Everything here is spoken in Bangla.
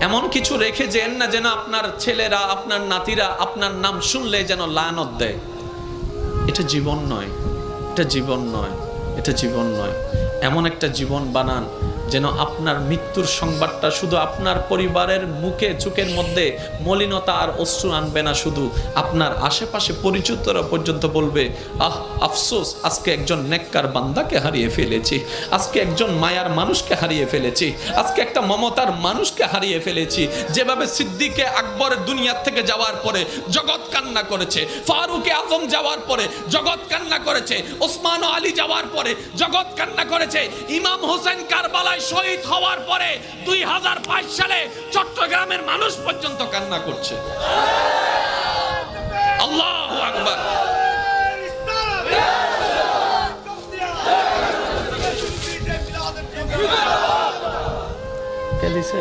এমন কিছু রেখে যেন না যেন আপনার ছেলেরা আপনার নাতিরা আপনার নাম শুনলে যেন লানত দেয়। এটা জীবন নয়, এটা জীবন নয়, এটা জীবন নয়। এমন একটা জীবন বানান যেন আপনার মৃত্যুর সংবাদটা শুধু আপনার পরিবারের মুখে চোখের মধ্যে মলিনতা আর অশ্রু আনবে না, শুধু আপনার আশেপাশে পরিচিতরা পর্যন্ত বলবে, আহ আফসোস, আজকে একজন নেককার বান্দাকে হারিয়ে ফেলেছি, আজকে একজন মায়ার মানুষকে হারিয়ে ফেলেছি, আজকে একটা মমতার মানুষকে হারিয়ে ফেলেছি। যেভাবে সিদ্দিকে আকবর দুনিয়ার থেকে যাওয়ার পরে জগৎ কান্না করেছে, ফারুকে আজম যাওয়ার পরে জগৎ কান্না করেছে, ওসমান ও আলী যাওয়ার পরে জগৎ কান্না করেছে, ইমাম হোসেন কারবালায় শহীদ হওয়ার পরে 2022 সালে চট্টগ্রামের মানুষ পর্যন্ত কান্না করছে। আল্লাহু আকবার। কে দিছে?